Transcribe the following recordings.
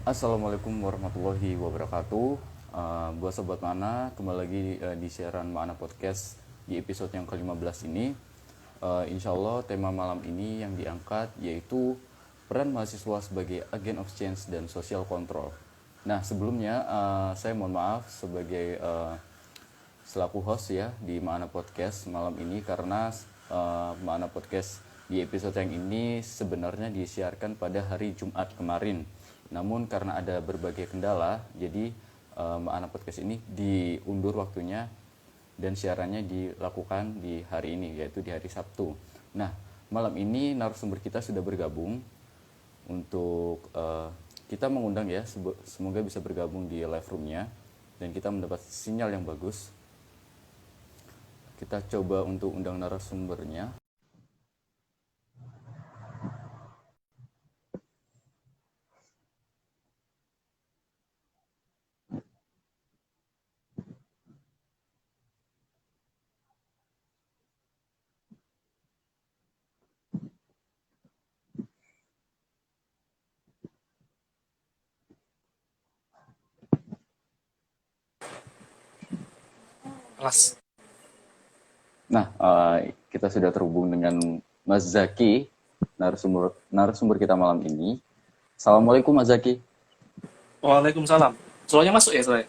Assalamualaikum warahmatullahi wabarakatuh. Buat Sobat Mana, kembali lagi di siaran Mana Podcast di episode yang ke-15 ini. Insya Allah tema malam ini yang diangkat yaitu peran mahasiswa sebagai agen of change dan social control. Nah sebelumnya saya mohon maaf sebagai selaku host ya di Mana Podcast malam ini karena Mana Podcast di episode yang ini sebenarnya disiarkan pada hari Jumat kemarin. Namun karena ada berbagai kendala, jadi Mana Podcast ini diundur waktunya dan siarannya dilakukan di hari ini, yaitu di hari Sabtu. Nah, malam ini narasumber kita sudah bergabung untuk kita mengundang ya, semoga bisa bergabung di live roomnya dan kita mendapat sinyal yang bagus. Kita coba untuk undang narasumbernya. Kelas. Nah, kita sudah terhubung dengan Mas Zaki, narasumber kita malam ini. Assalamualaikum Mas Zaki. Waalaikumsalam. Suaranya masuk ya saya?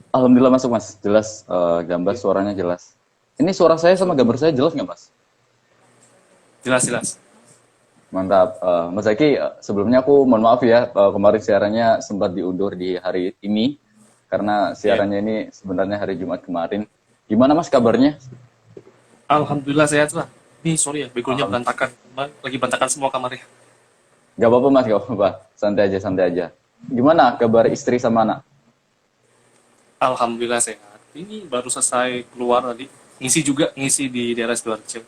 Alhamdulillah masuk Mas, jelas gambar suaranya jelas. Ini suara saya sama gambar saya jelas nggak Mas? Jelas. Mantap. Mas Zaki, sebelumnya aku mohon maaf ya, kemarin siarannya sempat diundur di hari ini, karena siarannya ini sebenarnya hari Jumat kemarin. Gimana Mas kabarnya? Alhamdulillah sehat lah. Ini sorry ya, begonya berantakan. Lagi berantakan semua kamarnya. Gak apa-apa Mas, gak apa-apa. Santai aja. Gimana kabar istri sama anak? Alhamdulillah sehat. Ini baru selesai keluar tadi. Ngisi di daerah Sidoarjo.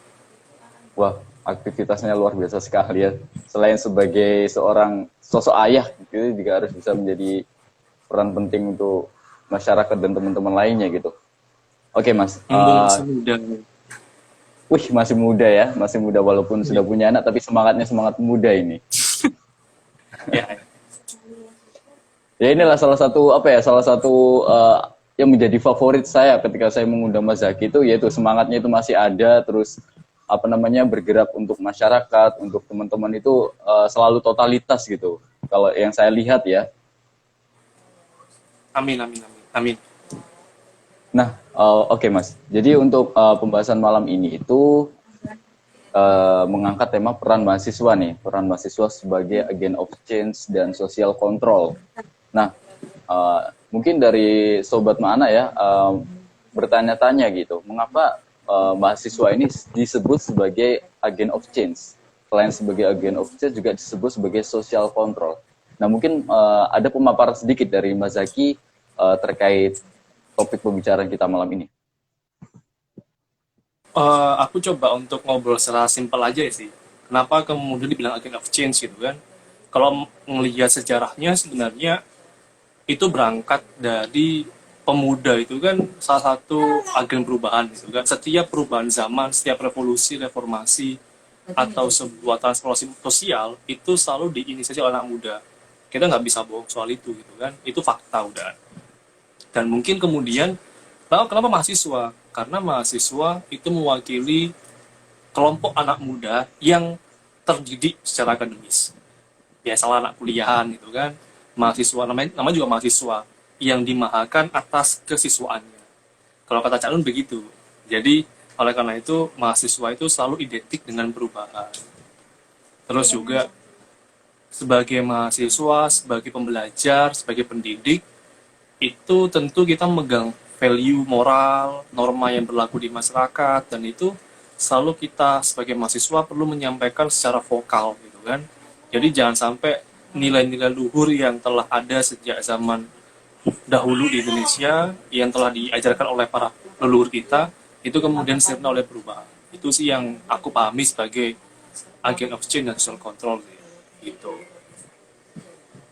Wah, aktivitasnya luar biasa sekali ya. Selain sebagai seorang sosok ayah, gitu juga harus bisa menjadi peran penting untuk masyarakat dan teman-teman lainnya gitu. Oke Mas. Masih muda. Wih, masih muda ya, masih muda walaupun sudah punya anak, tapi semangatnya semangat muda ini. Ya. Ya inilah salah satu yang menjadi favorit saya ketika saya mengundang Mas Zaki itu, yaitu semangatnya itu masih ada, terus bergerak untuk masyarakat, untuk teman-teman itu selalu totalitas gitu. Kalau yang saya lihat ya. Amin. Nah, oke Mas. Jadi untuk pembahasan malam ini itu mengangkat tema peran mahasiswa nih, peran mahasiswa sebagai agen of change dan social control. Nah, mungkin dari Sobat Mana ya bertanya-tanya gitu, mengapa mahasiswa ini disebut sebagai agen of change? Selain sebagai agen of change juga disebut sebagai social control. Nah, mungkin ada pemaparan sedikit dari Mas Zaki terkait topik pembicaraan kita malam ini. Aku coba untuk ngobrol secara simpel aja sih. Kenapa kemudian dibilang agent of change gitu kan? Kalau melihat sejarahnya sebenarnya itu berangkat dari pemuda itu kan salah satu agen perubahan gitu kan. Setiap perubahan zaman, setiap revolusi, reformasi atau sebuah transformasi sosial itu selalu diinisiasi oleh anak muda. Kita nggak bisa bohong soal itu gitu kan. Itu fakta udah. Dan mungkin kemudian kenapa mahasiswa? Karena mahasiswa itu mewakili kelompok anak muda yang terdidik secara akademis. Biasalah anak kuliahan gitu kan. Mahasiswa, namanya juga mahasiswa yang dimahakan atas kesiswaannya. Kalau kata Cak Nun begitu. Jadi oleh karena itu mahasiswa itu selalu identik dengan perubahan. Terus juga sebagai mahasiswa, sebagai pembelajar, sebagai pendidik, itu tentu kita memegang value moral, norma yang berlaku di masyarakat, dan itu selalu kita sebagai mahasiswa perlu menyampaikan secara vokal gitu kan. Jadi jangan sampai nilai-nilai luhur yang telah ada sejak zaman dahulu di Indonesia, yang telah diajarkan oleh para leluhur kita, itu kemudian sirna oleh perubahan. Itu sih yang aku pahami sebagai agent of change dan social control gitu.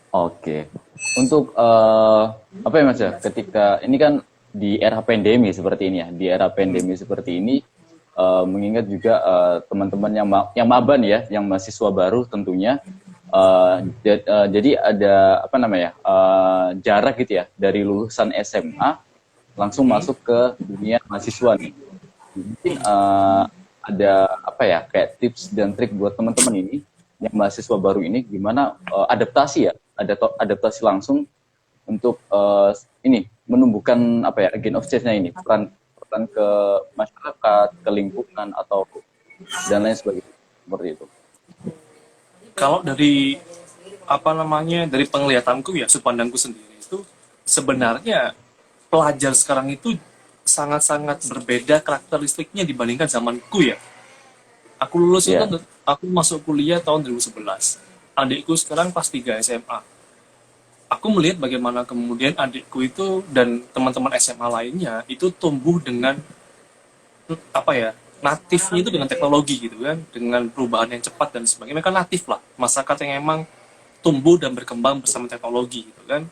Oke. Untuk apa ya Mas ya? Ketika ini kan di era pandemi seperti ini ya, di era pandemi seperti ini mengingat juga teman-teman yang maban ya, yang mahasiswa baru tentunya Jadi ada apa namanya jarak gitu ya dari lulusan SMA langsung masuk ke dunia mahasiswa nih. Mungkin ada apa ya kayak tips dan trik buat teman-teman ini yang mahasiswa baru ini gimana adaptasi ya, adaptasi langsung untuk ini menumbuhkan apa ya agent of change-nya ini, peran ke masyarakat, ke lingkungan atau dan lain sebagainya seperti itu. Kalau dari apa namanya dari penglihatanku ya, sudut pandangku sendiri itu sebenarnya pelajar sekarang itu sangat-sangat berbeda karakteristiknya dibandingkan zamanku ya. Aku lulus itu, Ya, aku masuk kuliah tahun 2011. Adikku sekarang kelas 3 SMA. Aku melihat bagaimana kemudian adikku itu dan teman-teman SMA lainnya itu tumbuh dengan apa ya, natifnya itu dengan teknologi gitu kan, dengan perubahan yang cepat dan sebagainya. Mereka natif lah, masyarakat yang emang tumbuh dan berkembang bersama teknologi gitu kan.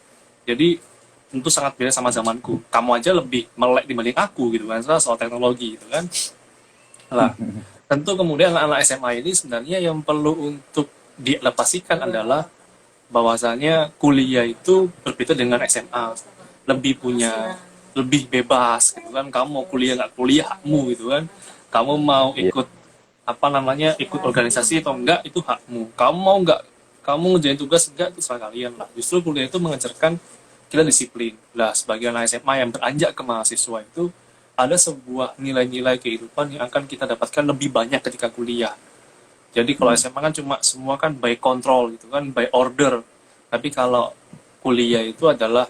Jadi tentu sangat beda sama zamanku. Kamu aja lebih melek dibanding aku gitu kan soal teknologi gitu kan. Lah, tentu kemudian anak-anak SMA ini sebenarnya yang perlu untuk diadaptasikan adalah bahwasanya kuliah itu berbeda dengan SMA, lebih punya lebih bebas gitu kan. Kamu mau kuliah nggak kuliah hakmu gitu kan, kamu mau iya, ikut apa namanya ikut organisasi atau enggak itu hakmu, kamu mau nggak kamu ngerjain tugas enggak itu serah kalian lah. Justru kuliah itu mengajarkan kita disiplin lah. Sebagai anak SMA yang beranjak ke mahasiswa itu ada sebuah nilai-nilai kehidupan yang akan kita dapatkan lebih banyak ketika kuliah. Jadi kalau hmm, SMA kan cuma semua kan by control gitu kan, by order. Tapi kalau kuliah itu adalah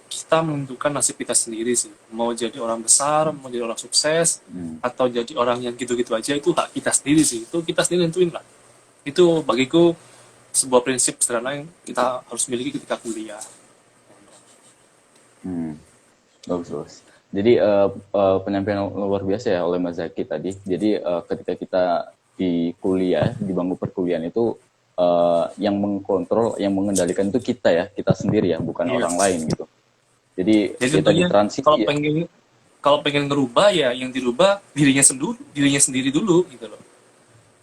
kita menentukan nasib kita sendiri sih. Mau jadi orang besar, mau jadi orang sukses, hmm, atau jadi orang yang gitu-gitu aja itu hak kita sendiri sih. Itu kita sendiri nentuin lah. Itu bagiku sebuah prinsip sederhana yang kita harus miliki ketika kuliah. hmm. Bagus, bagus. Jadi penyampaian luar biasa ya oleh Mas Zaki tadi. Jadi ketika kita di kuliah, di bangku perkuliahan itu yang mengkontrol, yang mengendalikan itu kita ya, kita sendiri ya, bukan Iya. orang lain gitu. Jadi Jadi kita di tentunya kalau transisi ya. pengen kalau pengen ngerubah ya yang dirubah dirinya sendiri dulu gitu loh.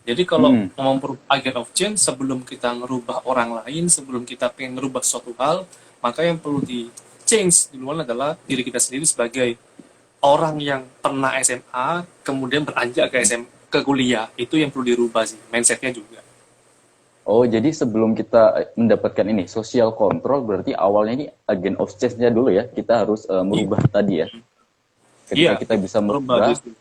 Jadi kalau Hmm, mau agent of change, sebelum kita ngerubah orang lain, sebelum kita pengen ngerubah suatu hal, maka yang perlu di change duluan adalah diri kita sendiri sebagai orang yang pernah SMA, kemudian beranjak ke ke kuliah. Itu yang perlu dirubah sih, mindsetnya juga. oh, jadi sebelum kita mendapatkan ini social control, berarti awalnya ini agent of change-nya dulu ya. Kita harus Iya, merubah tadi ya. Ketika iya, kita bisa merubah merubah, justru.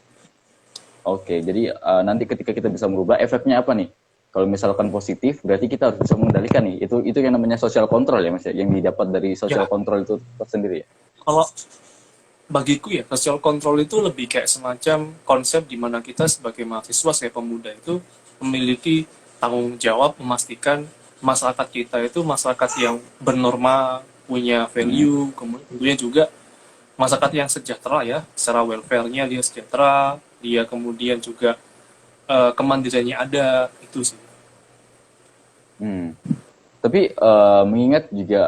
oke. Jadi nanti ketika kita bisa merubah, efeknya apa nih? Kalau misalkan positif, berarti kita harus bisa mengendalikan nih. Itu yang namanya social control ya, Mas ya. Yang didapat dari social Ya, control itu tersendiri ya. kalau bagiku ya, social control itu lebih kayak semacam konsep di mana kita sebagai mahasiswa, sebagai pemuda itu memiliki tanggung jawab memastikan masyarakat kita itu masyarakat yang bernorma, punya Hmm. value, kemudian tentunya juga masyarakat yang sejahtera ya, secara welfare-nya dia sejahtera, dia kemudian juga kemandiriannya ada, itu sih. Hmm. Tapi mengingat juga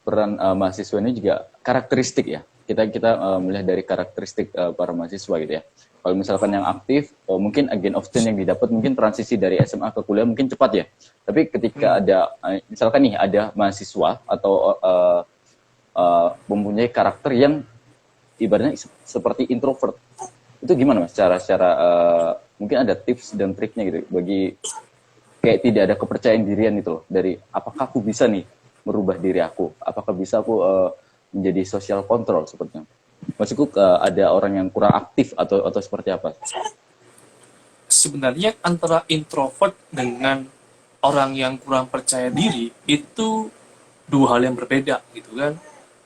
peran mahasiswa ini juga karakteristik ya. Kita kita melihat dari karakteristik para mahasiswa gitu ya. Kalau misalkan yang aktif, mungkin agent of change yang didapat mungkin transisi dari SMA ke kuliah mungkin cepat ya. Tapi ketika Hmm. ada misalkan nih ada mahasiswa atau mempunyai karakter yang ibaratnya seperti introvert, itu gimana Mas? Secara mungkin ada tips dan triknya gitu bagi kayak tidak ada kepercayaan dirian itu loh dari apakah aku bisa nih merubah diri aku, apakah bisa aku menjadi social control sepertinya. Maksudku ada orang yang kurang aktif atau seperti apa? Sebenarnya antara introvert dengan orang yang kurang percaya diri itu dua hal yang berbeda gitu kan.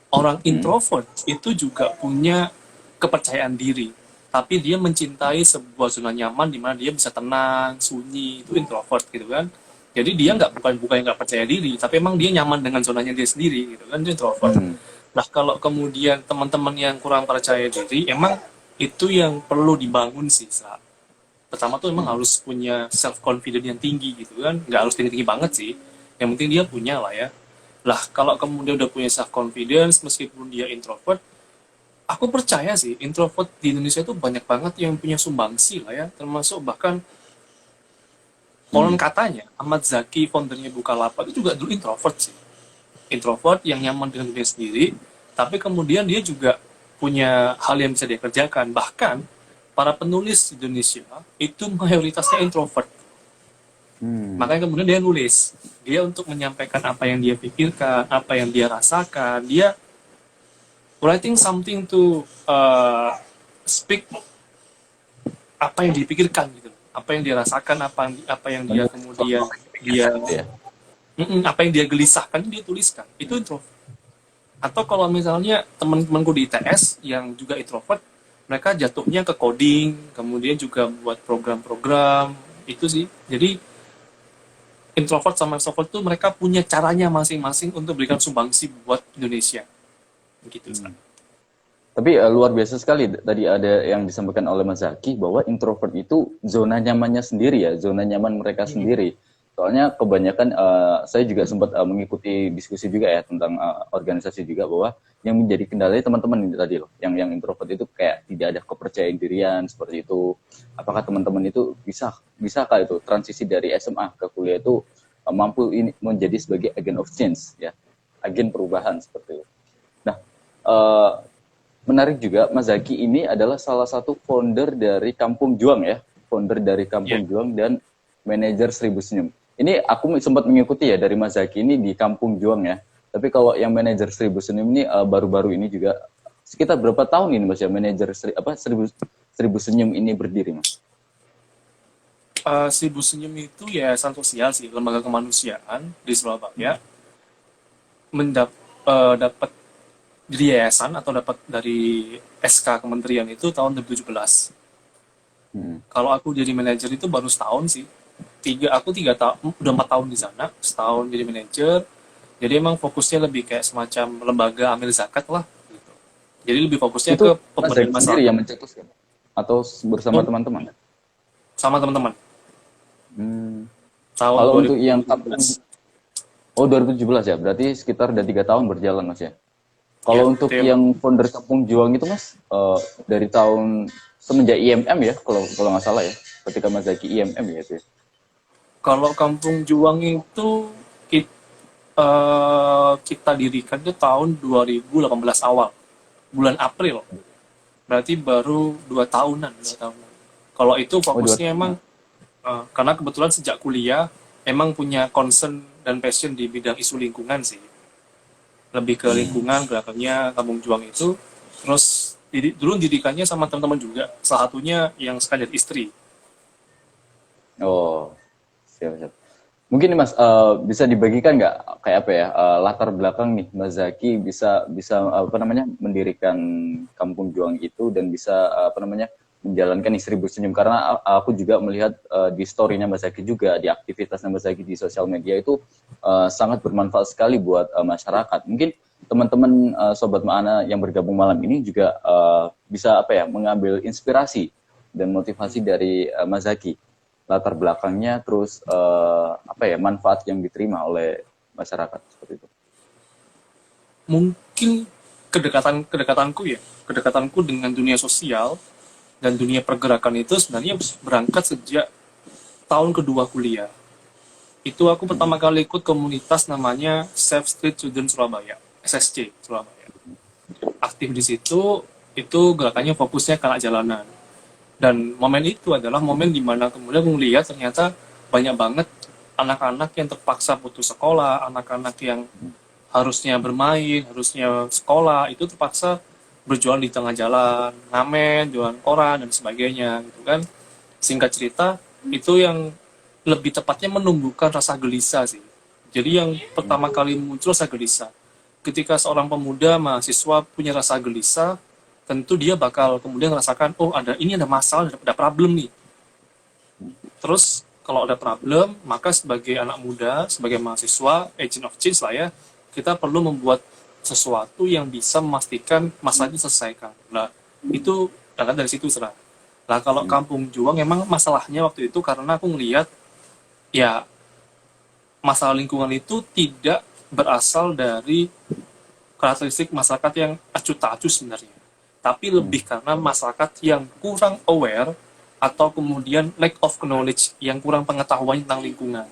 Orang Hmm. introvert itu juga punya kepercayaan diri, tapi dia mencintai sebuah zona nyaman di mana dia bisa tenang, sunyi, itu introvert gitu kan. Jadi dia nggak bukan nggak percaya diri, tapi emang dia nyaman dengan zonanya dia sendiri gitu kan, dia introvert. Hmm. Nah kalau kemudian teman-teman yang kurang percaya diri, emang itu yang perlu dibangun sih. Pertama tuh emang Hmm. harus punya self confidence yang tinggi gitu kan, nggak harus tinggi tinggi banget sih, yang penting dia punya lah ya. Lah kalau kemudian udah punya self confidence meskipun dia introvert, aku percaya sih introvert di Indonesia tuh banyak banget yang punya sumbangsi lah ya, termasuk bahkan Konon katanya Ahmad Zaki, foundernya Bukalapak, itu juga dulu introvert sih. Introvert yang nyaman dengan diri sendiri, tapi kemudian dia juga punya hal yang bisa dia kerjakan. Bahkan para penulis di Indonesia itu mayoritasnya introvert. Makanya kemudian dia nulis. Dia untuk menyampaikan apa yang dia pikirkan, apa yang dia rasakan. Dia writing something to speak apa yang dipikirkan gitu. Apa yang dia rasakan, apa yang dia kemudian dia Ya. apa yang dia gelisahkan dia tuliskan. Itu introvert. Atau kalau misalnya teman-temanku di ITS yang juga introvert, mereka jatuhnya ke coding, kemudian juga buat program-program itu sih. Jadi introvert sama extrovert tuh mereka punya caranya masing-masing untuk berikan sumbangsi buat Indonesia. Gitu. Tapi luar biasa sekali tadi ada yang disampaikan oleh Mas Zaki bahwa introvert itu zona nyamannya sendiri ya, zona nyaman mereka sendiri. Soalnya kebanyakan saya juga sempat mengikuti diskusi juga ya tentang organisasi juga bahwa yang menjadi kendalanya teman-teman ini tadi loh, yang introvert itu kayak tidak ada kepercayaan dirian seperti itu. Apakah teman-teman itu bisakah itu transisi dari SMA ke kuliah itu mampu ini menjadi sebagai agent of change ya, agen perubahan seperti itu. Nah, menarik juga Mas Zaki ini adalah salah satu founder dari Kampung Juang ya, founder dari Kampung Juang dan manajer Seribu Senyum. Ini aku sempat mengikuti ya dari Mas Zaki ini di Kampung Juang ya. Tapi kalau yang manajer Seribu Senyum ini baru-baru ini juga sekitar berapa tahun ini Mas ya manajer Seribu Senyum ini berdiri Mas? Seribu Senyum itu yayasan sosial sih, lembaga kemanusiaan di Surabaya. Dapat dari yayasan atau dapat dari SK Kementerian itu tahun 2017. Kalau aku jadi manajer itu baru setahun sih. Aku 3 tahun, udah 4 tahun di sana, setahun jadi manajer. Jadi emang fokusnya lebih kayak semacam lembaga amil zakat lah. Gitu. Jadi lebih fokusnya Itu ke Mas pemberdayaan Zaki masyarakat. sendiri yang mencetuskan atau bersama teman-teman? Sama teman-teman. Tahun Kalau 2017. untuk yang Kampung 2017 ya, berarti sekitar udah 3 tahun berjalan Mas ya. Kalau Ya, untuk itu yang founder Kampung Juang itu Mas, dari tahun semenjak IMM ya, kalau nggak salah ya, ketika Mas Zaki IMM ya itu. Ya. Kalau Kampung Juang itu kita dirikan itu tahun 2018 awal, bulan April. Berarti baru 2 tahunan. Kalau itu fokusnya emang karena kebetulan sejak kuliah emang punya concern dan passion di bidang isu lingkungan sih. Lebih ke lingkungan gerakannya Kampung Juang itu. Terus dulu didikannya sama teman-teman juga. Salah satunya yang sekadar istri. Oh, siap. Mungkin nih Mas bisa dibagikan nggak kayak apa ya latar belakang nih Mas Zaki bisa apa namanya mendirikan Kampung Juang itu dan bisa apa namanya menjalankan nih Seribu Senyum karena aku juga melihat di story-nya Mas Zaki juga di aktivitasnya Mas Zaki di sosial media itu sangat bermanfaat sekali buat masyarakat. Mungkin teman-teman sobat Maana yang bergabung malam ini juga bisa apa ya mengambil inspirasi dan motivasi dari Mas Zaki. Latar belakangnya terus apa ya manfaat yang diterima oleh masyarakat seperti itu. Mungkin kedekatanku dengan dunia sosial dan dunia pergerakan itu sebenarnya berangkat sejak tahun kedua kuliah. Itu aku pertama kali ikut komunitas namanya Safe Street Children Surabaya, SSC Surabaya. Aktif di situ, itu gerakannya fokusnya ke anak jalanan. Dan momen itu adalah momen dimana kemudian aku melihat ternyata banyak banget anak-anak yang terpaksa putus sekolah, anak-anak yang harusnya bermain, harusnya sekolah, itu terpaksa berjualan di tengah jalan, ngamen, jualan koran, dan sebagainya, gitu kan. Singkat cerita, itu yang lebih tepatnya menumbuhkan rasa gelisah sih. Jadi yang pertama kali muncul rasa gelisah. Ketika seorang pemuda, mahasiswa punya rasa gelisah, tentu dia bakal kemudian merasakan, oh ada masalah, ada problem nih. Terus kalau ada problem, maka sebagai anak muda, sebagai mahasiswa, agent of change lah ya, kita perlu membuat sesuatu yang bisa memastikan masalah itu diselesaikan. Nah, itu dari situ serah. Nah, kalau Kampung Juang emang masalahnya waktu itu karena aku ngelihat ya masalah lingkungan itu tidak berasal dari karakteristik masyarakat yang acuh tak acuh sebenarnya. Tapi lebih karena masyarakat yang kurang aware atau kemudian lack of knowledge, yang kurang pengetahuan tentang lingkungan.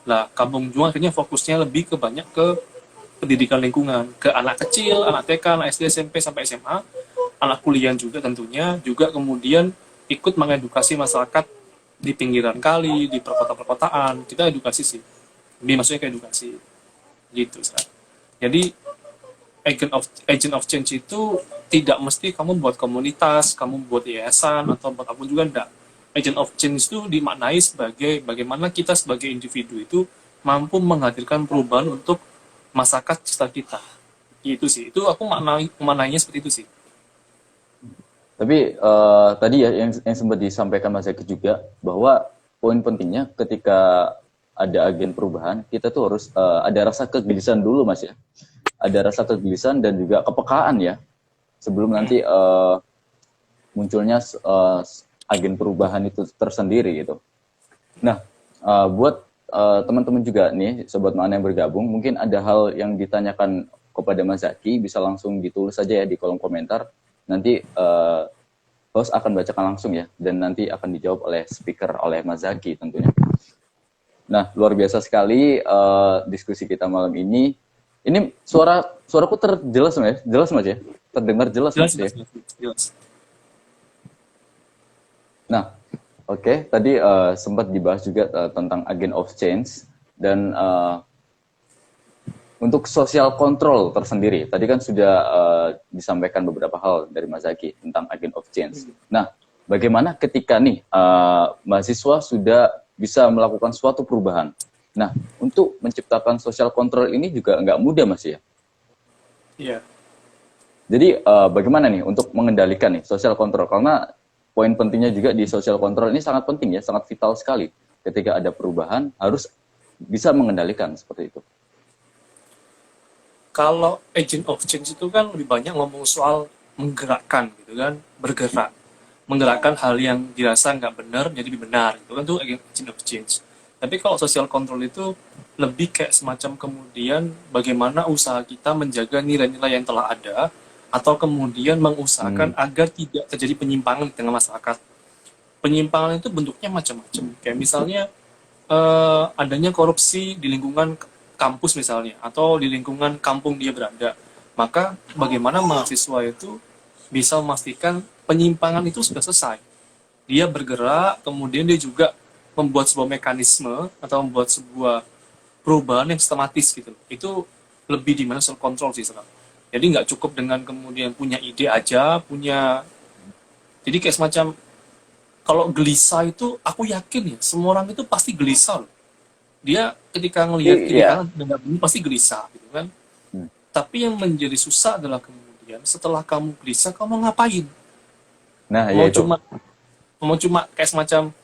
Lah, kampung juang akhirnya fokusnya lebih ke banyak ke pendidikan lingkungan, ke anak kecil, anak TK, anak SD, SMP, sampai SMA, anak kuliah juga tentunya, juga kemudian ikut mengedukasi masyarakat di pinggiran kali, di perkotaan, kita edukasi sih. Lebih maksudnya ke edukasi. Gitu, Sar. Jadi, agent of change itu tidak mesti kamu buat komunitas, kamu buat yayasan, atau buat apapun juga enggak. Agent of change itu dimaknai sebagai bagaimana kita sebagai individu itu mampu menghadirkan perubahan untuk masyarakat sekitar kita. Itu sih. Itu aku maknainya seperti itu sih. Tapi tadi ya yang sempat disampaikan Mas Zaki juga bahwa poin pentingnya ketika ada agen perubahan, kita tuh harus ada rasa kegelisahan dulu Mas ya. Ada rasa kegelisahan dan juga kepekaan ya. Sebelum nanti munculnya agen perubahan itu tersendiri gitu. Nah, buat teman-teman juga nih, Sobat Mana yang bergabung, mungkin ada hal yang ditanyakan kepada Mas Zaki, bisa langsung ditulis saja ya di kolom komentar. Nanti host akan bacakan langsung ya, dan nanti akan dijawab oleh speaker, oleh Mas Zaki tentunya. Nah, luar biasa sekali diskusi kita malam ini. Ini suaraku terjelas Mas, jelas Mas ya? Terdengar jelas Mas ya? Jelas. Nah, oke. Tadi sempat dibahas juga tentang agent of change, dan untuk social control tersendiri, tadi kan sudah disampaikan beberapa hal dari Mas Zaki tentang agent of change. Nah, bagaimana ketika nih mahasiswa sudah bisa melakukan suatu perubahan? Nah, untuk menciptakan social control ini juga nggak mudah Mas ya? Iya. Jadi bagaimana nih untuk mengendalikan nih social control? Karena poin pentingnya juga di social control ini sangat penting ya, sangat vital sekali. Ketika ada perubahan harus bisa mengendalikan seperti itu. Kalau agent of change itu kan lebih banyak ngomong soal menggerakkan gitu kan, bergerak, menggerakkan hal yang dirasa nggak benar jadi lebih benar, itu kan tuh agent of change. Tapi kalau social control itu lebih kayak semacam kemudian bagaimana usaha kita menjaga nilai-nilai yang telah ada, atau kemudian mengusahakan agar tidak terjadi penyimpangan di tengah masyarakat. Penyimpangan itu bentuknya macam-macam. Kayak misalnya adanya korupsi di lingkungan kampus misalnya, atau di lingkungan kampung dia berada. Maka bagaimana mahasiswa itu bisa memastikan penyimpangan itu sudah selesai. Dia bergerak, kemudian dia juga membuat sebuah mekanisme atau membuat sebuah perubahan yang sistematis gitu. Itu lebih di mana self control sih sekarang. Jadi nggak cukup dengan kemudian punya ide aja, jadi kayak semacam, kalau gelisah itu aku yakin ya semua orang itu pasti gelisah loh. Dia ketika ngelihat kiri kanan dan begini pasti gelisah gitu kan. Tapi yang menjadi susah adalah kemudian setelah kamu gelisah kamu ngapain? Nah, mau cuma kayak semacam,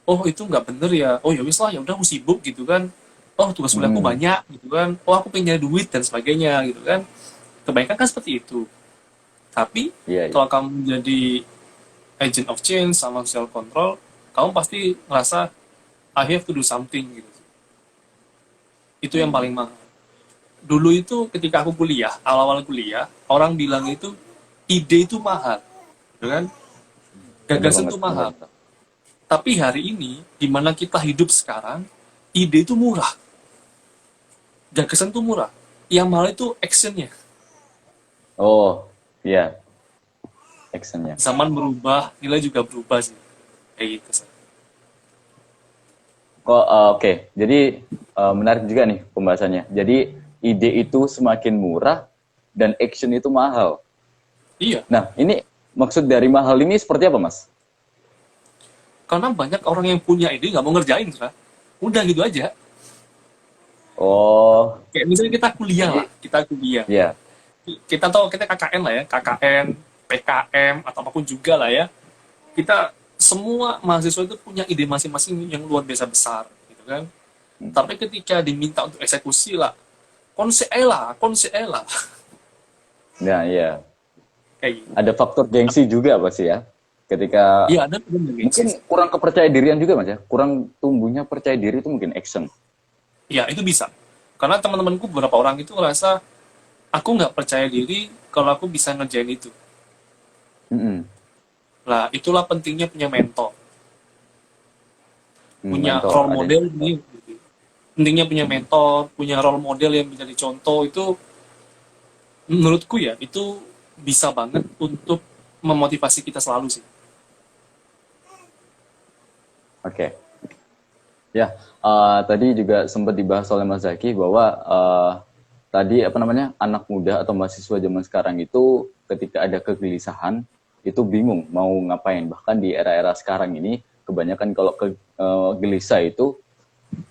oh itu nggak bener ya, oh ya wis lah, ya udah aku sibuk gitu kan, oh tugas kuliahku banyak gitu kan, oh aku pengen nyari duit dan sebagainya gitu kan. Kebanyakan kan seperti itu. Tapi kalau kamu jadi agent of change sama social control, kamu pasti ngerasa I have to do something gitu. Itu yang paling mahal. Dulu itu ketika aku kuliah, awal-awal kuliah, orang bilang itu ide itu mahal, kan? Gagasan itu mahal. Tapi hari ini, di mana kita hidup sekarang, ide itu murah. Gagasan itu murah. Yang mahal itu actionnya. Oh, iya. Actionnya. Zaman berubah, nilai juga berubah sih. Kayak gitu. Oke. Jadi menarik juga nih pembahasannya. Jadi ide itu semakin murah dan action itu mahal. Iya. Nah, ini maksud dari mahal ini seperti apa, Mas? Karena banyak orang yang punya ide nggak mau ngerjain, kan? Udah gitu aja. Oh. Kayak misalnya kita kuliah lah, kita kuliah. Iya. Kita tahu kita KKN lah ya, KKN, PKM, atau apapun juga lah ya. Kita semua mahasiswa itu punya ide masing-masing yang luar biasa besar, gitu kan. Tapi ketika diminta untuk eksekusi lah, konse lah. Nah, iya. Kayak gitu. Ada faktor gengsi juga pasti ya. Ketika ada mungkin kurang kepercayaan dirian juga Mas ya. Kurang tumbuhnya percaya diri itu mungkin action. Iya, itu bisa. Karena teman-temanku beberapa orang itu ngerasa aku nggak percaya diri kalau aku bisa ngerjain itu. Lah, itulah pentingnya punya mentor. punya mentor role ada. model ini pentingnya punya mentor, punya role model yang bisa dicontoh itu menurutku ya itu bisa banget untuk memotivasi kita selalu sih. Oke. Ya, tadi juga sempat dibahas oleh Mas Zaki bahwa tadi apa namanya anak muda atau mahasiswa zaman sekarang itu ketika ada kegelisahan itu bingung mau ngapain. Bahkan di era-era sekarang ini kebanyakan kalau gelisah itu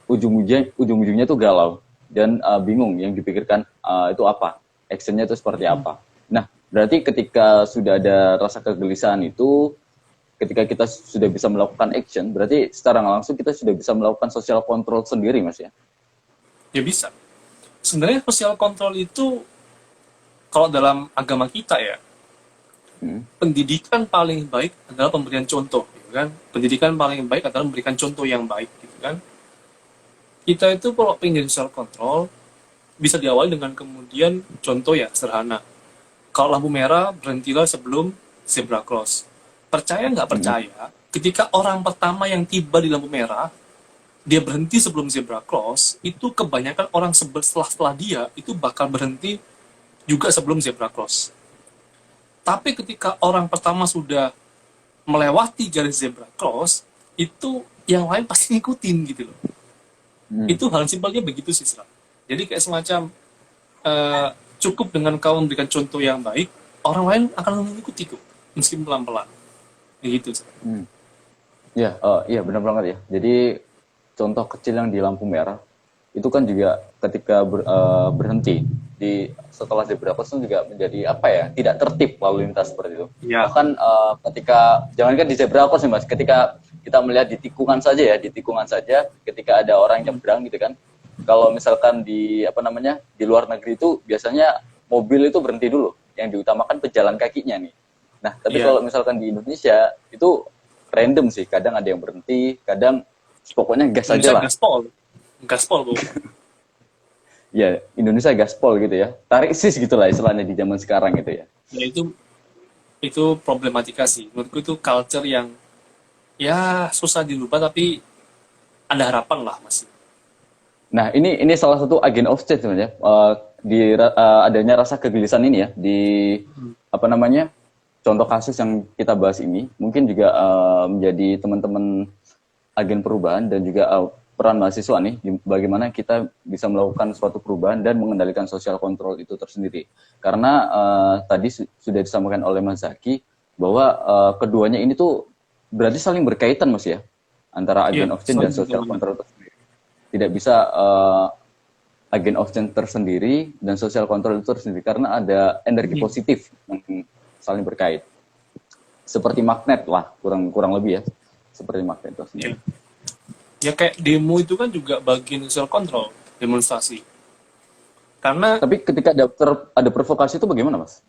ujung-ujungnya tuh galau dan bingung yang dipikirkan itu apa, actionnya itu seperti apa. Nah, berarti ketika sudah ada rasa kegelisahan itu, ketika kita sudah bisa melakukan action, berarti secara nggak langsung kita sudah bisa melakukan social control sendiri, Mas ya? Ya bisa. Sebenarnya social control itu kalau dalam agama kita ya, pendidikan paling baik adalah pemberian contoh, gitu kan? Pendidikan paling baik adalah memberikan contoh yang baik, gitu kan? Kita itu kalau pengen jadi social control bisa diawali dengan kemudian contoh ya sederhana. Kalau lampu merah berhentilah sebelum zebra cross. Percaya nggak percaya, ketika orang pertama yang tiba di lampu merah dia berhenti sebelum zebra cross, itu kebanyakan orang setelah dia itu bakal berhenti juga sebelum zebra cross. Tapi ketika orang pertama sudah melewati garis zebra cross, itu yang lain pasti ngikutin gitu loh. Itu hal simpelnya begitu sih, Sra. Jadi kayak semacam cukup dengan kau memberikan contoh yang baik, orang lain akan mengikuti kok, meskipun pelan-pelan. Begitu, Sra. Ya, iya benar banget ya. Jadi contoh kecil yang di lampu merah itu kan juga ketika berhenti di setelah zebra cross itu juga menjadi apa ya, tidak tertib lalu lintas seperti itu. Ya. Bahkan ketika jangankan di zebra cross nih Mas, ketika kita melihat di tikungan saja ketika ada orang nyebrang gitu kan, kalau misalkan di apa namanya di luar negeri itu biasanya mobil itu berhenti dulu, yang diutamakan pejalan kakinya nih. Nah tapi kalau misalkan di Indonesia itu random sih, kadang ada yang berhenti, kadang pokoknya gas aja lah. Gaspol Bu. Ya, Indonesia gaspol gitu ya. Tarik sis gitulah istilahnya di zaman sekarang gitu ya. Ya itu problematika sih. Menurutku itu culture yang ya susah dirubah tapi ada harapan lah masih. Nah, ini salah satu agen of change sebenarnya. Di adanya rasa kegelisahan ini ya di apa namanya? Contoh kasus yang kita bahas ini mungkin juga menjadi teman-teman agen perubahan dan juga peran mahasiswa nih, bagaimana kita bisa melakukan suatu perubahan dan mengendalikan social control itu tersendiri. Karena tadi sudah disampaikan oleh Mas Zaki bahwa keduanya ini tuh berarti saling berkaitan Mas ya, antara agen of change dan social control tersendiri. Tidak bisa agen of change tersendiri dan social control itu tersendiri karena ada energi positif yang saling berkait. Seperti magnet lah, kurang lebih ya, seperti magnet itu sendiri. Ya kayak demo itu kan juga bagian social control, demonstrasi. Karena tapi ketika ada provokasi itu bagaimana Mas?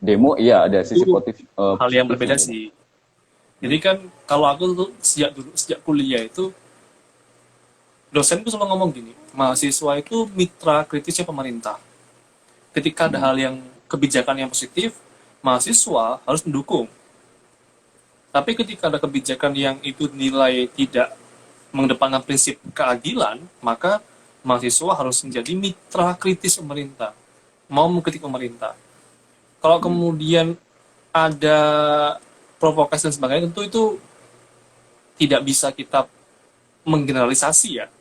Demo iya ada sisi positif. Hal yang berbeda sih. Jadi kan kalau aku tuh sejak kuliah itu dosen tuh selalu ngomong gini, mahasiswa itu mitra kritisnya pemerintah. Ketika ada hal yang kebijakan yang positif, mahasiswa harus mendukung. Tapi ketika ada kebijakan yang itu nilai tidak mengedepankan prinsip keadilan, maka mahasiswa harus menjadi mitra kritis pemerintah, mau mengkritik pemerintah. Kalau kemudian ada provokasi dan sebagainya, tentu itu tidak bisa kita menggeneralisasi ya.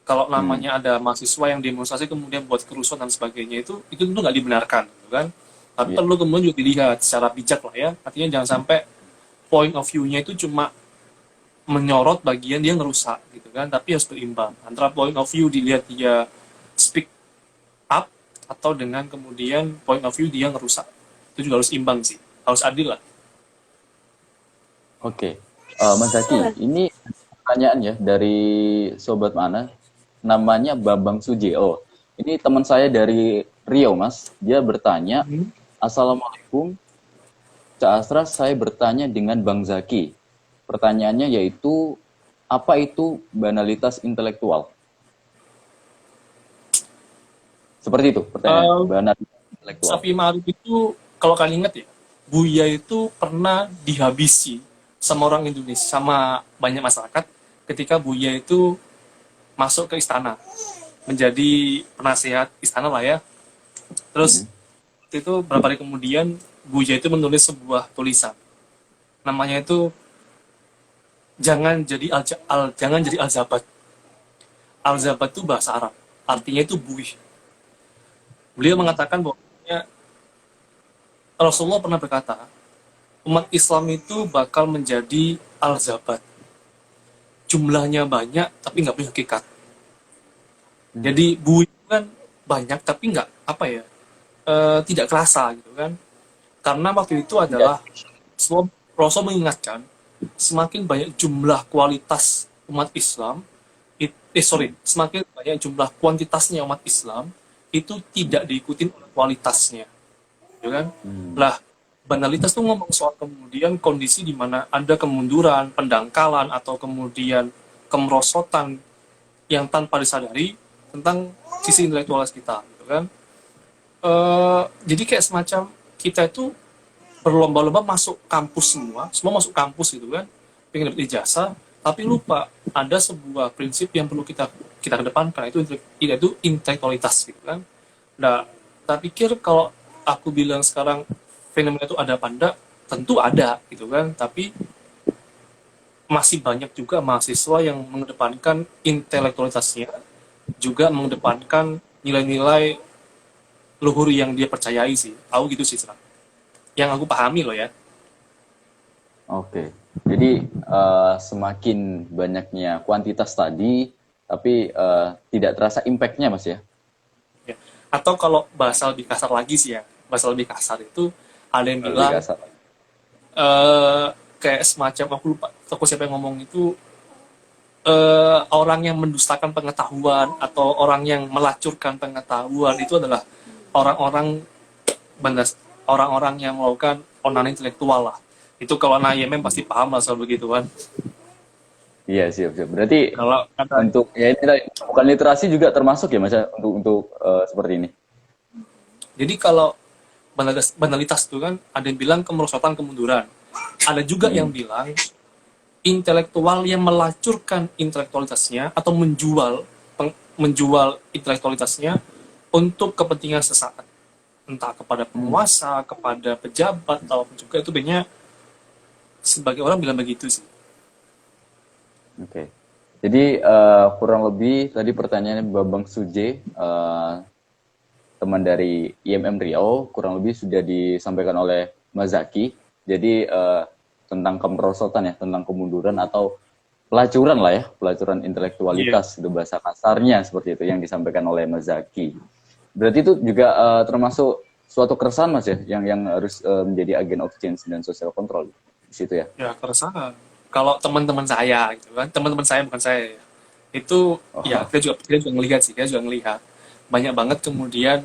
Kalau namanya ada mahasiswa yang demonstrasi kemudian buat kerusuhan dan sebagainya, itu tentu nggak dibenarkan, gitu kan? Tapi perlu kemudian juga dilihat secara bijak lah ya. Artinya jangan sampai point of view-nya itu cuma menyorot bagian dia ngerusak gitu kan, tapi harus berimbang antara point of view dilihat dia speak up atau dengan kemudian point of view dia ngerusak. Itu juga harus imbang sih, harus adil lah. Oke. Mas Zaki, ini pertanyaan ya dari Sobat Mana, namanya Bambang Sujeo. Ini teman saya dari Riau Mas, dia bertanya, Assalamualaikum Cak Astra, saya bertanya dengan Bang Zaki. Pertanyaannya yaitu, apa itu banalitas intelektual? Seperti itu pertanyaan. Banalitas intelektual. Safi Ma'ruf itu, kalau kalian ingat ya, Buya itu pernah dihabisi sama orang Indonesia, sama banyak masyarakat, ketika Buya itu masuk ke istana menjadi penasehat istana lah ya. Terus itu beberapa hari kemudian Buya itu menulis sebuah tulisan. Namanya itu jangan jadi Al-Zabat. Al-Zabat itu bahasa Arab. Artinya itu buih. Beliau mengatakan bahwa Rasulullah pernah berkata, umat Islam itu bakal menjadi Al-Zabat. Jumlahnya banyak tapi nggak punya hakikat. Jadi buih kan banyak tapi nggak apa ya, tidak kerasa gitu kan. Karena waktu itu adalah Rasul mengingatkan semakin banyak jumlah kualitas umat Islam, semakin banyak jumlah kuantitasnya umat Islam itu tidak diikuti oleh kualitasnya, ya kan? Lah, banalitas tuh ngomong soal kemudian kondisi di mana ada kemunduran, pendangkalan atau kemudian kemerosotan yang tanpa disadari tentang sisi intelektualis kita, gitu kan? Jadi kayak semacam kita itu berlomba-lomba masuk kampus semua masuk kampus gitu kan, pengen dapat ijazah, tapi lupa ada sebuah prinsip yang perlu kita kedepankan, itu intelektualitas gitu kan. Nah, tak pikir kalau aku bilang sekarang fenomena itu ada apa enggak, tentu ada gitu kan, tapi masih banyak juga mahasiswa yang mengedepankan intelektualitasnya, juga mengedepankan nilai-nilai luhur yang dia percayai sih. Aku gitu sih, Serang. Yang aku pahami loh ya. Oke, jadi semakin banyaknya kuantitas tadi, tapi tidak terasa impact-nya, Mas ya? Ya. Atau kalau bahasa lebih kasar lagi sih ya, bahasa lebih kasar itu ada yang bilang kayak semacam, aku lupa toko siapa yang ngomong itu, orang yang mendustakan pengetahuan atau orang yang melacurkan pengetahuan itu adalah orang-orang yang melakukan onani intelektual lah. Itu kalau anak YMM pasti paham lah soal begituan. Iya, siap. Berarti Kalau untuk ya ini bukan literasi juga termasuk ya, Mas, untuk seperti ini. jadi kalau banalitas itu kan ada yang bilang kemerosotan, kemunduran. Ada juga yang bilang intelektual yang melacurkan intelektualitasnya atau menjual intelektualitasnya untuk kepentingan sesaat, entah kepada penguasa, kepada pejabat, atau juga itu banyak sebagai orang bilang begitu sih. Oke. Jadi kurang lebih tadi pertanyaannya Babang Suje, teman dari IMM Riau, kurang lebih sudah disampaikan oleh Mas Zaki. Jadi tentang kemerosotan ya, tentang kemunduran atau pelacuran lah ya, pelacuran intelektualitas, itu bahasa kasarnya seperti itu yang disampaikan oleh Mas Zaki. Berarti itu juga termasuk suatu keresahan, Mas ya, yang harus menjadi agen of change dan social control di situ ya. Ya, keresahan. Kalau teman-teman saya gitu kan, teman-teman saya bukan saya ya. Itu ya kita juga ngelihat sih, kita juga ngelihat banyak banget kemudian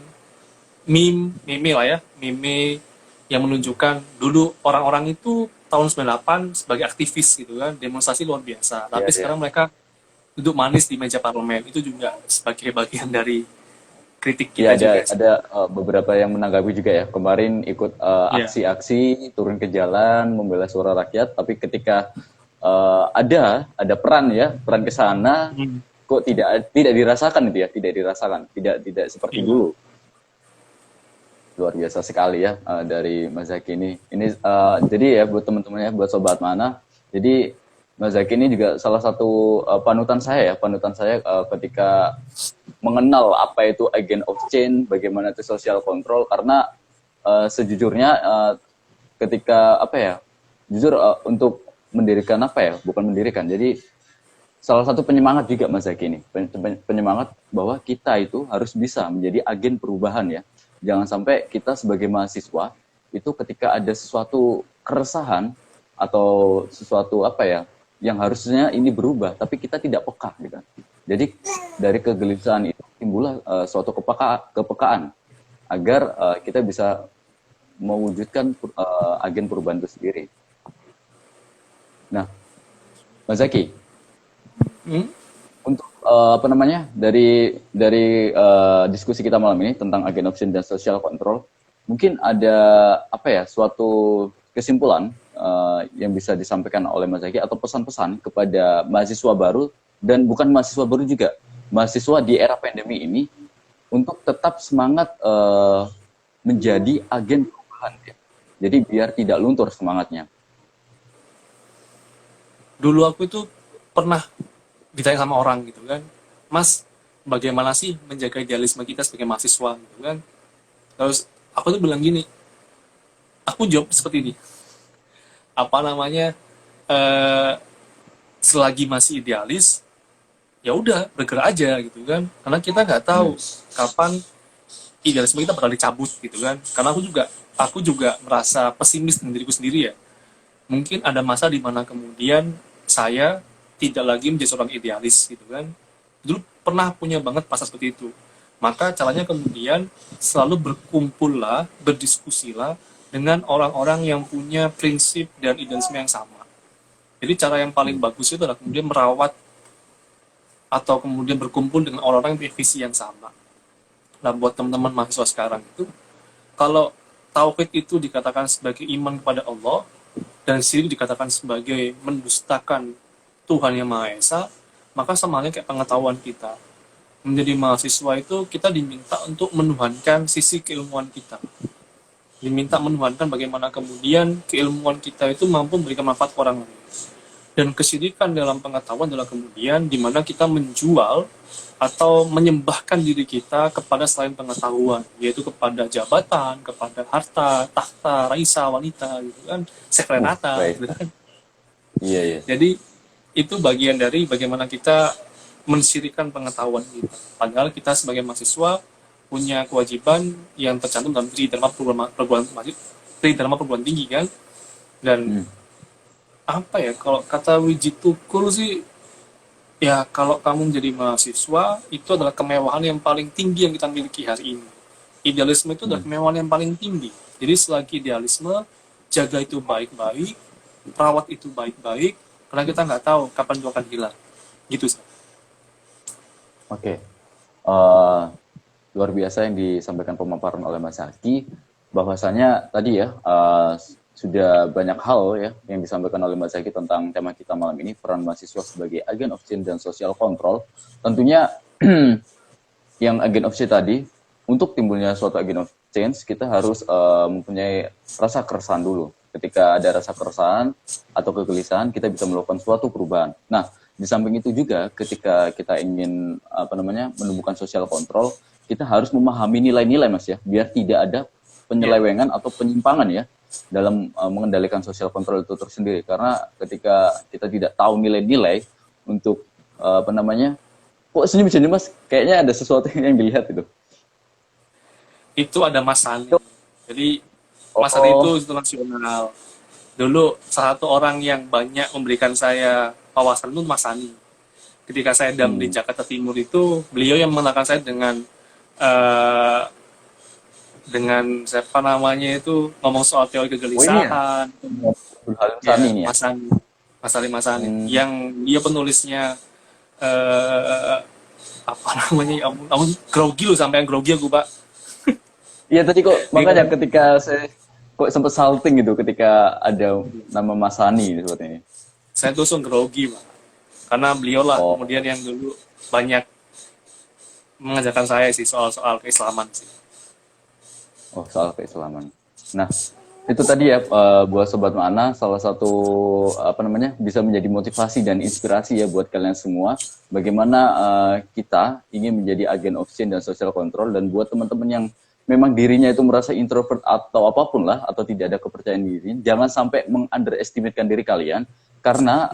meme lah ya, meme yang menunjukkan dulu orang-orang itu tahun 98 sebagai aktivis gitu kan, demonstrasi luar biasa. Tapi sekarang mereka duduk manis di meja parlemen, itu juga sebagai bagian dari kritik kita juga. Ada beberapa yang menanggapi juga ya. Kemarin ikut aksi-aksi, turun ke jalan, membela suara rakyat, tapi ketika ada peran ke sana, kok tidak dirasakan itu ya, tidak seperti dulu. Luar biasa sekali ya dari Mas Zaki ini. Jadi ya buat teman-teman ya, buat sobat mana. Jadi Mas Zaki ini juga salah satu panutan saya ketika mengenal apa itu agent of change, bagaimana itu social control, karena sejujurnya ketika untuk mendirikan jadi salah satu penyemangat juga Mas Zaki ini, penyemangat bahwa kita itu harus bisa menjadi agen perubahan ya. Jangan sampai kita sebagai mahasiswa itu ketika ada sesuatu keresahan atau sesuatu yang harusnya ini berubah, tapi kita tidak peka gitu. Jadi dari kegelisahan itu timbullah suatu kepekaan agar kita bisa mewujudkan agen perubahan itu sendiri. Nah, Mas Zaki, untuk dari diskusi kita malam ini tentang agen of change dan social control, mungkin ada suatu kesimpulan yang bisa disampaikan oleh Mas Zaki atau pesan-pesan kepada mahasiswa baru dan bukan mahasiswa baru juga, mahasiswa di era pandemi ini untuk tetap semangat menjadi agen perubahan ya. Jadi biar tidak luntur semangatnya. Dulu aku itu pernah ditanya sama orang gitu kan, Mas, bagaimana sih menjaga idealisme kita sebagai mahasiswa gitu kan? Terus aku tuh bilang gini, aku jawab seperti ini, apa namanya, eh, selagi masih idealis, ya udah bergerak aja gitu kan, karena kita nggak tahu kapan idealisme kita bakal dicabut gitu kan. Karena aku juga merasa pesimis dengan diriku sendiri ya. Mungkin ada masa di mana kemudian saya tidak lagi menjadi seorang idealis gitu kan. Dulu pernah punya banget masa seperti itu. Maka caranya kemudian selalu berkumpullah, berdiskusilah dengan orang-orang yang punya prinsip dan idealisme yang sama. Jadi cara yang paling bagus itu adalah kemudian merawat atau kemudian berkumpul dengan orang-orang yang punya visi yang sama. Nah, buat teman-teman mahasiswa sekarang itu, kalau tauhid itu dikatakan sebagai iman kepada Allah, dan syirik dikatakan sebagai mendustakan Tuhan Yang Maha Esa, maka sama halnya kayak pengetahuan kita. Menjadi mahasiswa itu kita diminta untuk menuhankan sisi keilmuan kita. Diminta menuhankan bagaimana kemudian keilmuan kita itu mampu memberikan manfaat ke orang lain. Dan kesyirikan dalam pengetahuan adalah kemudian di mana kita menjual atau menyembahkan diri kita kepada selain pengetahuan, yaitu kepada jabatan, kepada harta, tahta, raisa, wanita, gitu kan, sekrenata, Baik. gitu kan. Iya, iya. Jadi itu bagian dari bagaimana kita mensyirikan pengetahuan kita. Padahal kita sebagai mahasiswa punya kewajiban yang tercantum dalam Tridharma perguruan tinggi kan. Dan apa ya, kalau kata Wiji Tukul sih, ya kalau kamu menjadi mahasiswa itu adalah kemewahan yang paling tinggi yang kita miliki hari ini. Idealisme itu adalah kemewahan yang paling tinggi. Jadi selagi idealisme, jaga itu baik-baik, rawat itu baik-baik, karena kita nggak tahu kapan itu akan hilang. Gitu sih. Oke. Luar biasa yang disampaikan pemaparan oleh Mas Zaki, bahwasanya tadi ya sudah banyak hal ya yang disampaikan oleh Mas Zaki tentang tema kita malam ini, peran mahasiswa sebagai agen of change dan social control. Tentunya yang agen of change tadi, untuk timbulnya suatu agen of change kita harus mempunyai rasa keresahan dulu. Ketika ada rasa keresahan atau kegelisahan, kita bisa melakukan suatu perubahan. Nah, di samping itu juga ketika kita ingin menumbuhkan social control, kita harus memahami nilai-nilai Mas ya, biar tidak ada penyelewengan atau penyimpangan ya dalam mengendalikan social control itu tersendiri. Karena ketika kita tidak tahu nilai-nilai untuk kok senyum-senyum Mas, kayaknya ada sesuatu yang dilihat itu. Itu ada Mas Sani. Jadi Mas Sani itu internasional. Dulu salah satu orang yang banyak memberikan saya wawasan itu Mas Sani. Ketika saya di Jakarta Timur itu, beliau yang mengenalkan saya dengan siapa namanya itu, ngomong soal teori kegelisahan. Mas Sani. Mas Sani. Yang dia penulisnya apa namanya, grogi loh, sampai yang grogi aku Pak. Iya tadi kok, makanya ketika saya kok sempat salting gitu ketika ada nama Mas Sani seperti ini. Saya tuh langsung grogi Pak. Karena beliau lah kemudian yang dulu banyak mengajarkan saya sih soal keislaman sih. Oh, soal keislaman. Nah, itu tadi ya buat Sobat Makna, salah satu bisa menjadi motivasi dan inspirasi ya buat kalian semua, bagaimana kita ingin menjadi agen of change dan social control. Dan buat teman-teman yang memang dirinya itu merasa introvert atau apapun lah, atau tidak ada kepercayaan diri, jangan sampai meng-underestimatekan diri kalian, karena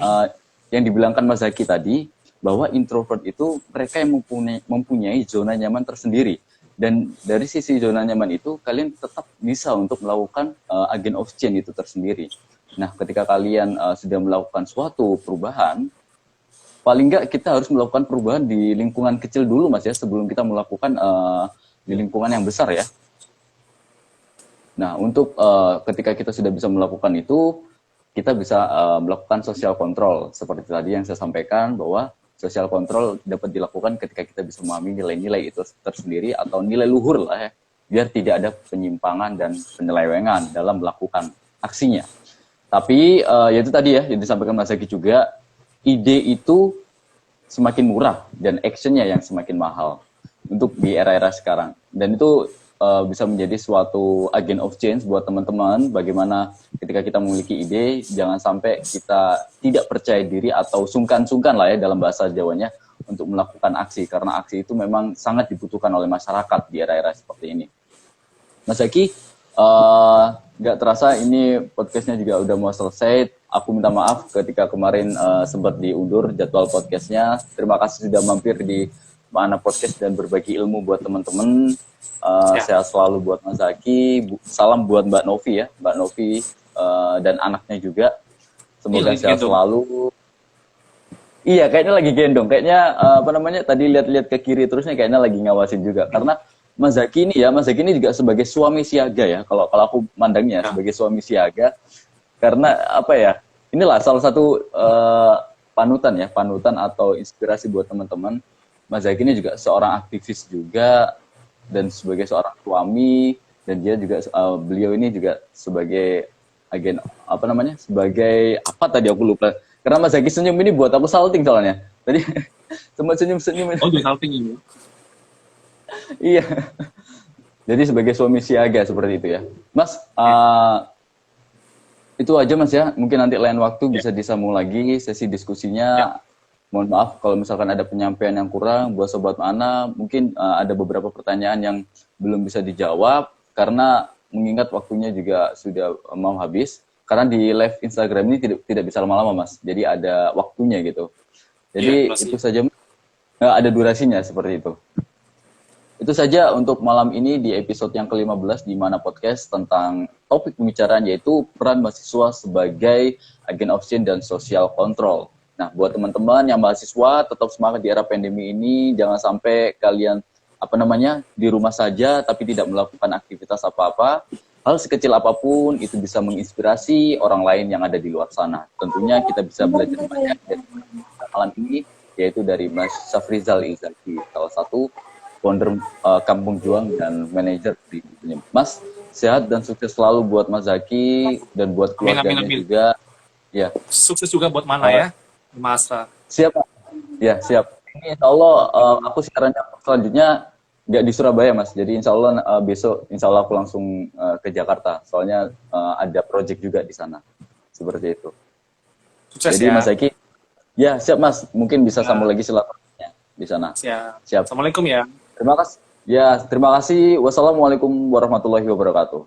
yang dibilangkan Mas Zaki tadi, bahwa introvert itu mereka yang mempunyai zona nyaman tersendiri. Dan dari sisi zona nyaman itu, kalian tetap bisa untuk melakukan agen of change itu tersendiri. Nah, ketika kalian sudah melakukan suatu perubahan, paling nggak kita harus melakukan perubahan di lingkungan kecil dulu Mas ya, sebelum kita melakukan di lingkungan yang besar ya. Nah, untuk ketika kita sudah bisa melakukan itu, kita bisa melakukan social control. Seperti tadi yang saya sampaikan, bahwa social control dapat dilakukan ketika kita bisa memahami nilai-nilai itu tersendiri atau nilai luhur lah ya, biar tidak ada penyimpangan dan penyelewengan dalam melakukan aksinya. Tapi ya itu tadi ya yang disampaikan Mas Zaki juga, ide itu semakin murah dan actionnya yang semakin mahal untuk di era-era sekarang. Dan itu bisa menjadi suatu agent of change buat teman-teman. Bagaimana ketika kita memiliki ide, jangan sampai kita tidak percaya diri atau sungkan-sungkan lah ya dalam bahasa Jawanya untuk melakukan aksi. Karena aksi itu memang sangat dibutuhkan oleh masyarakat di era-era seperti ini. Mas Zaki, nggak terasa ini podcastnya juga udah mau selesai. Aku minta maaf ketika kemarin sempat diundur jadwal podcastnya. Terima kasih sudah mampir di Mana Podcast dan berbagi ilmu buat teman-teman. Sehat selalu buat Mas Zaki. Salam buat Mbak Novi ya, Mbak Novi dan anaknya juga. Semoga sehat selalu. Iya, kayaknya lagi gendong. Kayaknya tadi lihat-lihat ke kiri terusnya kayaknya lagi ngawasin juga. Karena Mas Zaki ini juga sebagai suami siaga ya. Kalau aku mandangnya sebagai suami siaga. Karena inilah salah satu panutan atau inspirasi buat teman-teman. Mas Zaki ini juga seorang aktivis juga dan sebagai seorang suami, dan dia juga beliau ini juga sebagai agen sebagai apa tadi aku lupa. Karena Mas Zaki senyum ini buat aku salting soalnya. Tadi sempat senyum-senyum. Oh, dia salting ini. Iya. Jadi sebagai suami siaga seperti itu ya. Mas, itu aja Mas ya. Mungkin nanti lain waktu bisa disambung lagi sesi diskusinya. Mohon maaf kalau misalkan ada penyampaian yang kurang buat Sobat Mana. Mungkin ada beberapa pertanyaan yang belum bisa dijawab karena mengingat waktunya juga sudah mau habis. Karena di live Instagram ini tidak bisa lama-lama Mas. Jadi ada waktunya gitu. Jadi itu saja, ada durasinya seperti itu. Itu saja untuk malam ini di episode yang ke-15 di Mana Podcast tentang topik pembicaraan yaitu peran mahasiswa sebagai agen of change dan social control. Nah, buat teman-teman yang mahasiswa tetap semangat di era pandemi ini, jangan sampai kalian di rumah saja tapi tidak melakukan aktivitas apa-apa. Hal sekecil apapun itu bisa menginspirasi orang lain yang ada di luar sana. Tentunya kita bisa belajar banyak dari malam ini, yaitu dari Mas Syafrizal Izaki, salah satu founder Kampung Juang dan manajer di sini. Mas, sehat dan sukses selalu buat Mas Zaki dan buat keluarganya juga. Ya. Sukses juga buat Mana ya, Mas. Siap, ya siap. Ini Insya Allah aku siarannya selanjutnya nggak di Surabaya Mas. Jadi Insya Allah besok Insya Allah aku langsung ke Jakarta. Soalnya ada project juga di sana. Seperti itu. Sukses. Jadi ya. Mas Zaki, ya siap Mas. Mungkin bisa sambung lagi silaturahminya di sana. Siap. Siap. Assalamualaikum ya. Terima kasih. Ya, terima kasih. Wassalamualaikum warahmatullahi wabarakatuh.